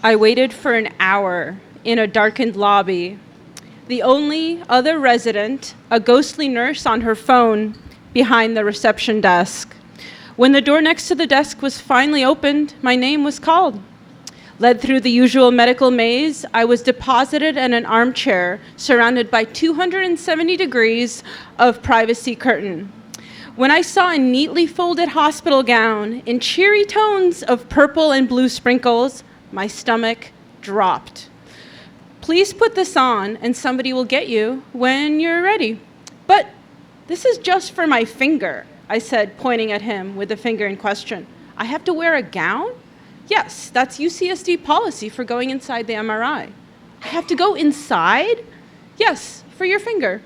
I waited for an hour in a darkened lobby. The only other resident, a ghostly nurse on her phone behind the reception desk. When the door next to the desk was finally opened, my name was called. Led through the usual medical maze, I was deposited in an armchair surrounded by 270 degrees of privacy curtain. When I saw a neatly folded hospital gown in cheery tones of purple and blue sprinkles, my stomach dropped. Please put this on and somebody will get you when you're ready. But this is just for my finger, I said, pointing at him with the finger in question. I have to wear a gown? Yes, that's UCSD policy for going inside the MRI. I have to go inside? Yes, for your finger.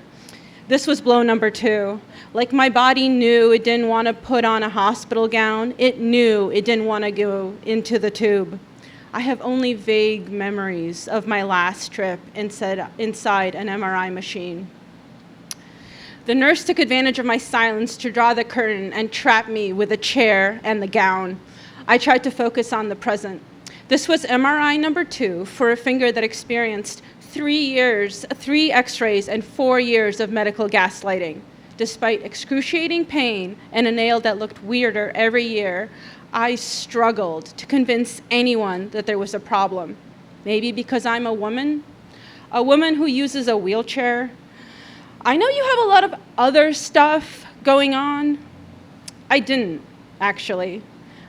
This was blow number 2. Like my body knew it didn't want to put on a hospital gown, it knew it didn't want to go into the tube. I have only vague memories of my last trip inside an MRI machine. The nurse took advantage of my silence to draw the curtain and trap me with a chair and the gown. I tried to focus on the present. This was MRI number 2 for a finger that experienced 3 x-rays and 4 years of medical gaslighting. Despite excruciating pain and a nail that looked weirder every year, I struggled to convince anyone that there was a problem. Maybe because I'm a woman who uses a wheelchair. I know you have a lot of other stuff going on. I didn't, actually.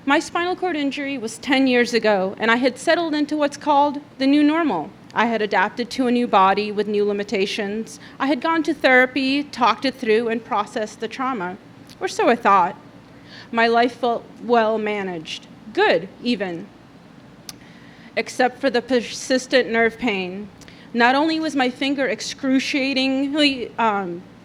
My spinal cord injury was 10 years ago, and I had settled into what's called the new normal. I had adapted to a new body with new limitations. I had gone to therapy, talked it through, and processed the trauma. Or so I thought. My life felt well managed, good even, except for the persistent nerve pain. Not only was my finger excruciatingly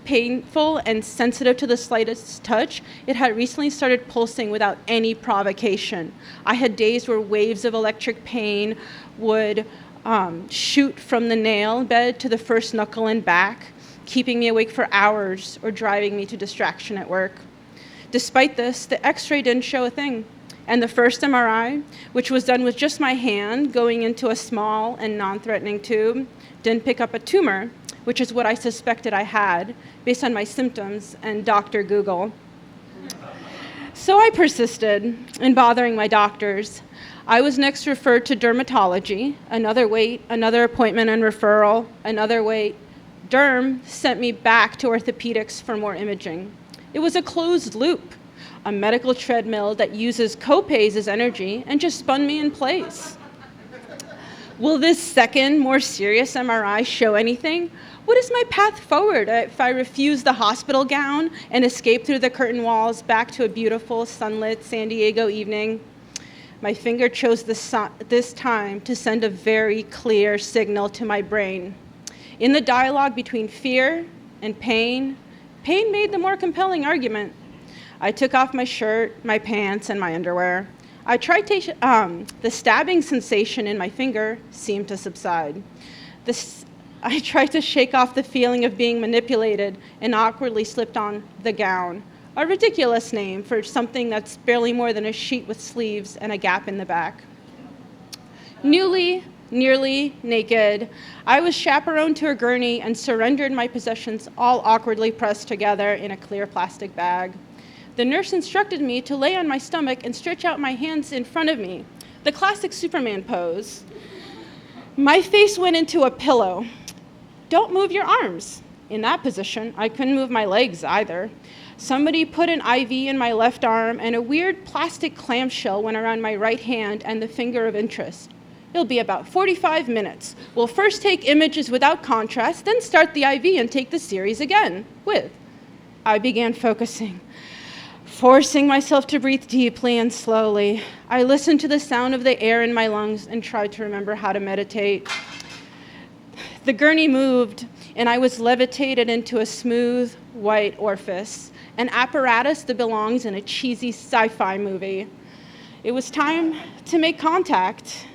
painful and sensitive to the slightest touch, it had recently started pulsing without any provocation. I had days where waves of electric pain would shoot from the nail bed to the first knuckle and back, keeping me awake for hours or driving me to distraction at work. Despite this, the x-ray didn't show a thing. And the first MRI, which was done with just my hand going into a small and non-threatening tube, didn't pick up a tumor, which is what I suspected I had based on my symptoms and Dr. Google. So I persisted in bothering my doctors. I was next referred to dermatology, another wait, another appointment and referral, another wait. Derm sent me back to orthopedics for more imaging. It was a closed loop, a medical treadmill that uses copays as energy and just spun me in place. Will this second, more serious MRI show anything? What is my path forward if I refuse the hospital gown and escape through the curtain walls back to a beautiful, sunlit San Diego evening? My finger chose this time to send a very clear signal to my brain. In the dialogue between fear and pain made the more compelling argument. I took off my shirt, my pants, and my underwear. I tried the stabbing sensation in my finger seemed to subside. I tried to shake off the feeling of being manipulated and awkwardly slipped on the gown, a ridiculous name for something that's barely more than a sheet with sleeves and a gap in the back. Nearly naked, I was chaperoned to a gurney and surrendered my possessions all awkwardly pressed together in a clear plastic bag. The nurse instructed me to lay on my stomach and stretch out my hands in front of me, the classic Superman pose. My face went into a pillow. Don't move your arms. In that position, I couldn't move my legs either. Somebody put an IV in my left arm, and a weird plastic clamshell went around my right hand and the finger of interest. It'll be about 45 minutes. We'll first take images without contrast, then start the IV and take the series again with. I began focusing, forcing myself to breathe deeply and slowly. I listened to the sound of the air in my lungs and tried to remember how to meditate. The gurney moved, and I was levitated into a smooth, white orifice, an apparatus that belongs in a cheesy sci-fi movie. It was time to make contact.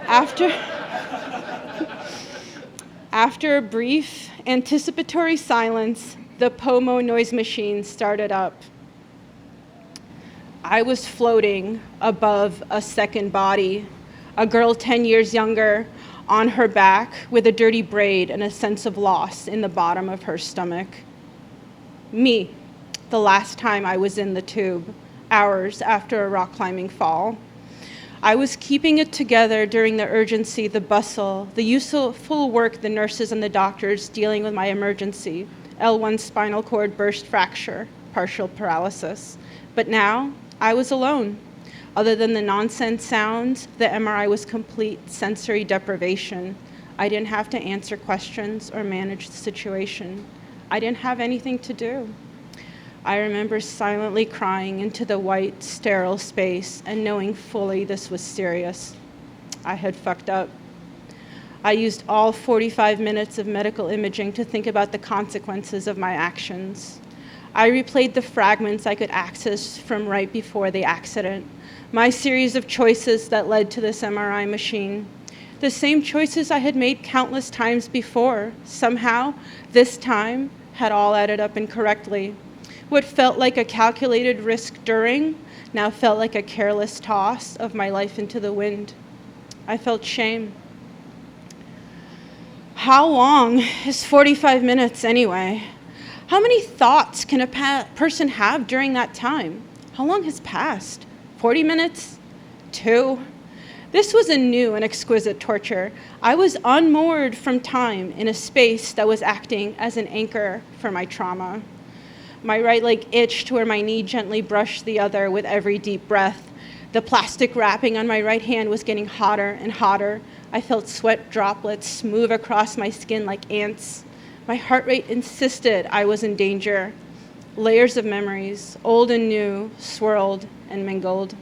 After a brief, anticipatory silence, the POMO noise machine started up. I was floating above a second body, a girl 10 years younger on her back with a dirty braid and a sense of loss in the bottom of her stomach. Me, the last time I was in the tube, hours after a rock climbing fall. I was keeping it together during the urgency, the bustle, the useful work the nurses and the doctors dealing with my emergency, L1 spinal cord burst fracture, partial paralysis. But now, I was alone. Other than the nonsense sounds, the MRI was complete sensory deprivation. I didn't have to answer questions or manage the situation. I didn't have anything to do. I remember silently crying into the white, sterile space and knowing fully this was serious. I had fucked up. I used all 45 minutes of medical imaging to think about the consequences of my actions. I replayed the fragments I could access from right before the accident, my series of choices that led to this MRI machine. The same choices I had made countless times before, somehow, this time, had all added up incorrectly. What felt like a calculated risk during now felt like a careless toss of my life into the wind. I felt shame. How long is 45 minutes anyway? How many thoughts can a person have during that time? How long has passed? 40 minutes? 2? This was a new and exquisite torture. I was unmoored from time in a space that was acting as an anchor for my trauma. My right leg itched where my knee gently brushed the other with every deep breath. The plastic wrapping on my right hand was getting hotter and hotter. I felt sweat droplets move across my skin like ants. My heart rate insisted I was in danger. Layers of memories, old and new, swirled and mingled.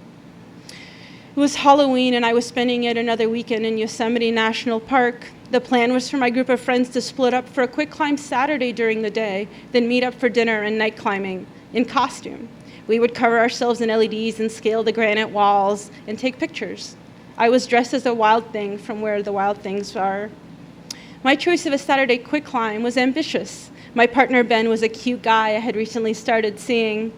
It was Halloween and I was spending yet another weekend in Yosemite National Park. The plan was for my group of friends to split up for a quick climb Saturday during the day, then meet up for dinner and night climbing in costume. We would cover ourselves in LEDs and scale the granite walls and take pictures. I was dressed as a wild thing from where the wild things are. My choice of a Saturday quick climb was ambitious. My partner Ben was a cute guy I had recently started seeing.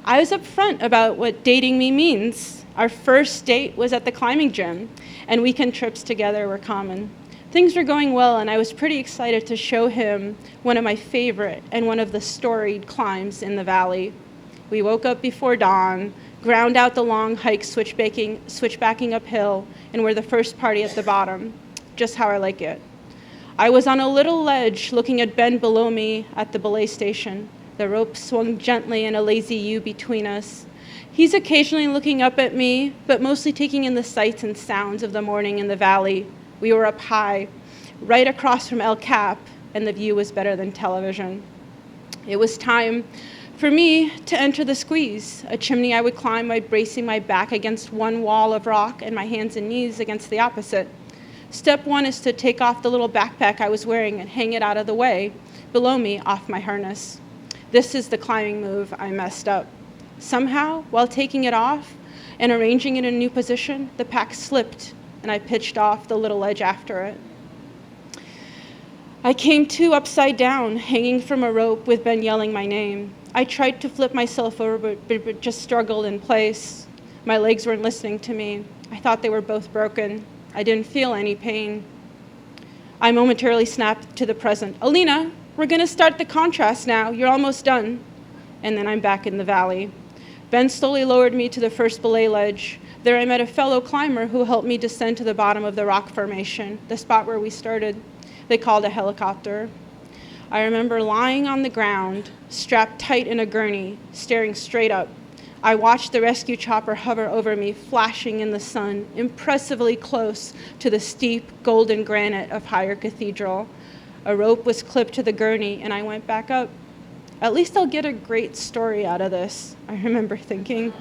I was upfront about what dating me means. Our first date was at the climbing gym, and weekend trips together were common. Things were going well, and I was pretty excited to show him one of my favorite and one of the storied climbs in the valley. We woke up before dawn, ground out the long hike switchbacking uphill, and were the first party at the bottom, just how I like it. I was on a little ledge looking at Ben below me at the belay station. The rope swung gently in a lazy U between us. He's occasionally looking up at me, but mostly taking in the sights and sounds of the morning in the valley. We were up high, right across from El Cap, and the view was better than television. It was time for me to enter the squeeze, a chimney I would climb by bracing my back against one wall of rock and my hands and knees against the opposite. Step 1 is to take off the little backpack I was wearing and hang it out of the way, below me off my harness. This is the climbing move I messed up. Somehow, while taking it off and arranging it in a new position, the pack slipped and I pitched off the little ledge after it. I came to upside down, hanging from a rope with Ben yelling my name. I tried to flip myself over, but just struggled in place. My legs weren't listening to me. I thought they were both broken. I didn't feel any pain. I momentarily snapped to the present. Alina, we're gonna start the contrast now. You're almost done. And then I'm back in the valley. Ben slowly lowered me to the first belay ledge. There I met a fellow climber who helped me descend to the bottom of the rock formation, the spot where we started. They called a helicopter. I remember lying on the ground, strapped tight in a gurney, staring straight up. I watched the rescue chopper hover over me, flashing in the sun, impressively close to the steep golden granite of Higher Cathedral. A rope was clipped to the gurney, and I went back up. At least I'll get a great story out of this, I remember thinking.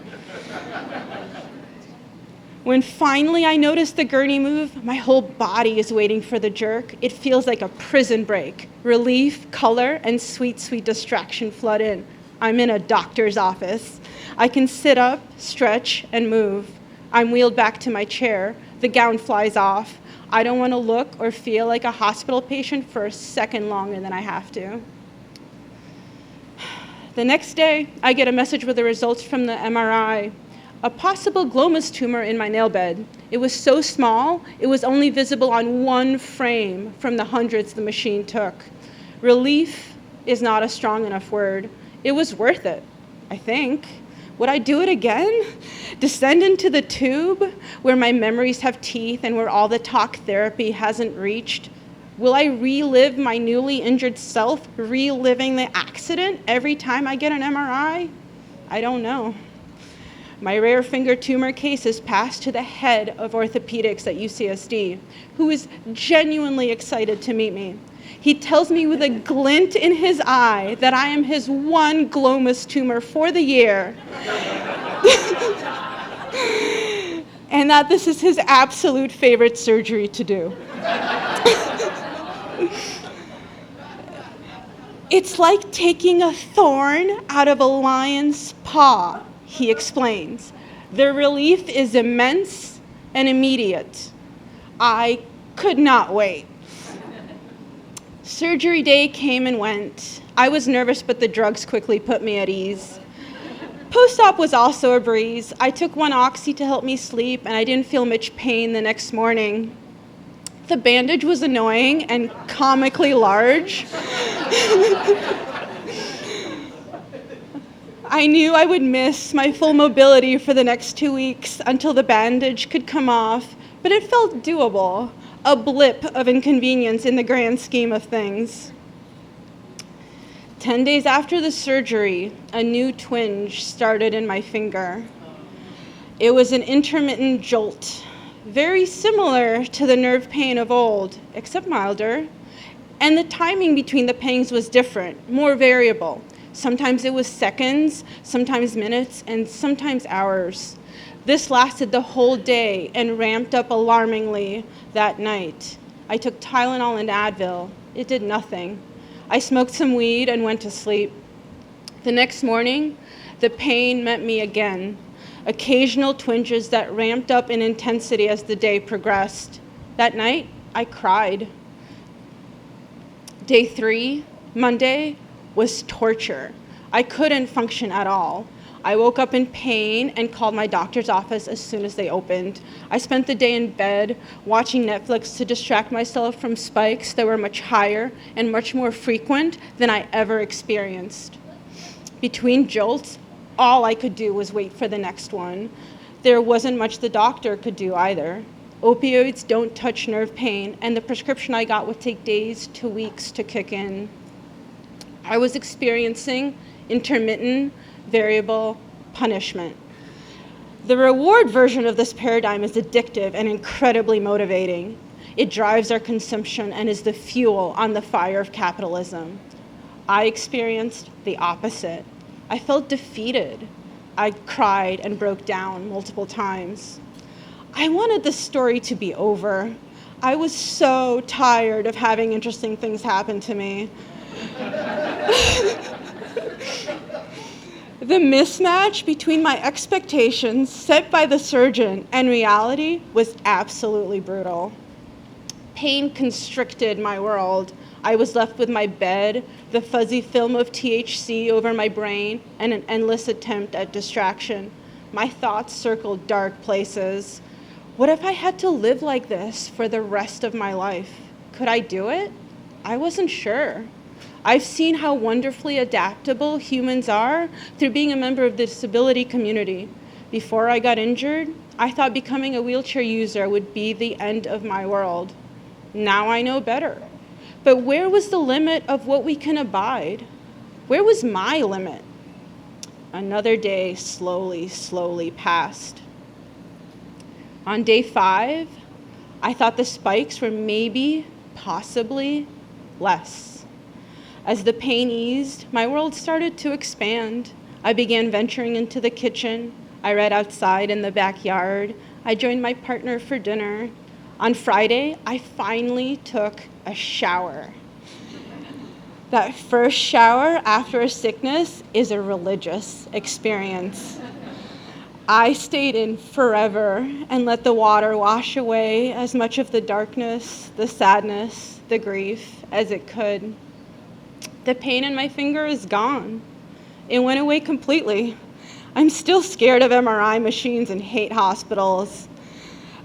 When finally I noticed the gurney move, my whole body is waiting for the jerk. It feels like a prison break. Relief, color, and sweet, sweet distraction flood in. I'm in a doctor's office. I can sit up, stretch, and move. I'm wheeled back to my chair. The gown flies off. I don't want to look or feel like a hospital patient for a second longer than I have to. The next day, I get a message with the results from the MRI. a possible glomus tumor in my nail bed. It was so small, it was only visible on one frame from the hundreds the machine took. Relief is not a strong enough word. It was worth it, I think. Would I do it again? Descend into the tube where my memories have teeth and where all the talk therapy hasn't reached? Will I relive my newly injured self, reliving the accident every time I get an MRI? I don't know. My rare finger tumor case is passed to the head of orthopedics at UCSD, who is genuinely excited to meet me. He tells me with a glint in his eye that I am his one glomus tumor for the year, and that this is his absolute favorite surgery to do. It's like taking a thorn out of a lion's paw, he explains. The relief is immense and immediate. I could not wait. Surgery day came and went. I was nervous, but the drugs quickly put me at ease. Post-op was also a breeze. I took one oxy to help me sleep, and I didn't feel much pain the next morning. The bandage was annoying and comically large. I knew I would miss my full mobility for the next 2 weeks until the bandage could come off, but it felt doable, a blip of inconvenience in the grand scheme of things. 10 days after the surgery, a new twinge started in my finger. It was an intermittent jolt, very similar to the nerve pain of old, except milder. And the timing between the pangs was different, more variable. Sometimes it was seconds, sometimes minutes, and sometimes hours. This lasted the whole day and ramped up alarmingly that night. I took Tylenol and Advil. It did nothing. I smoked some weed and went to sleep. The next morning, the pain met me again. Occasional twinges that ramped up in intensity as the day progressed. That night, I cried. Day 3, Monday, was torture. I couldn't function at all. I woke up in pain and called my doctor's office as soon as they opened. I spent the day in bed watching Netflix to distract myself from spikes that were much higher and much more frequent than I ever experienced. Between jolts, all I could do was wait for the next one. There wasn't much the doctor could do either. Opioids don't touch nerve pain, and the prescription I got would take days to weeks to kick in. I was experiencing intermittent, variable punishment. The reward version of this paradigm is addictive and incredibly motivating. It drives our consumption and is the fuel on the fire of capitalism. I experienced the opposite. I felt defeated. I cried and broke down multiple times. I wanted this story to be over. I was so tired of having interesting things happen to me. The mismatch between my expectations set by the surgeon and reality was absolutely brutal. Pain constricted my world. I was left with my bed, the fuzzy film of THC over my brain, and an endless attempt at distraction. My thoughts circled dark places. What if I had to live like this for the rest of my life? Could I do it? I wasn't sure. I've seen how wonderfully adaptable humans are through being a member of the disability community. Before I got injured, I thought becoming a wheelchair user would be the end of my world. Now I know better. But where was the limit of what we can abide? Where was my limit? Another day slowly passed. On day 5, I thought the spikes were maybe, possibly, less. As the pain eased, my world started to expand. I began venturing into the kitchen. I read outside in the backyard. I joined my partner for dinner. On Friday, I finally took a shower. That first shower after a sickness is a religious experience. I stayed in forever and let the water wash away as much of the darkness, the sadness, the grief as it could. The pain in my finger is gone. It went away completely. I'm still scared of MRI machines and hate hospitals.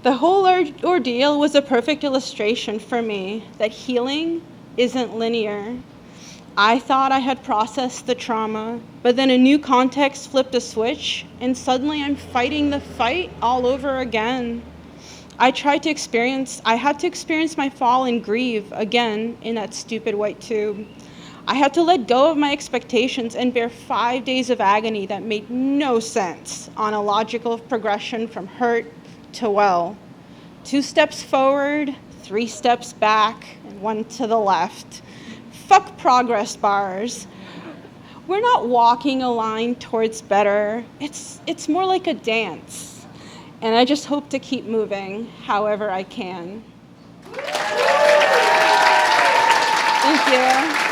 The whole ordeal was a perfect illustration for me that healing isn't linear. I thought I had processed the trauma, but then a new context flipped a switch, and suddenly I'm fighting the fight all over again. I had to experience my fall and grieve again in that stupid white tube. I had to let go of my expectations and bear 5 days of agony that made no sense on a logical progression from hurt to well. 2 steps forward, 3 steps back, and 1 to the left. Fuck progress bars. We're not walking a line towards better. It's more like a dance. And I just hope to keep moving however I can. Thank you.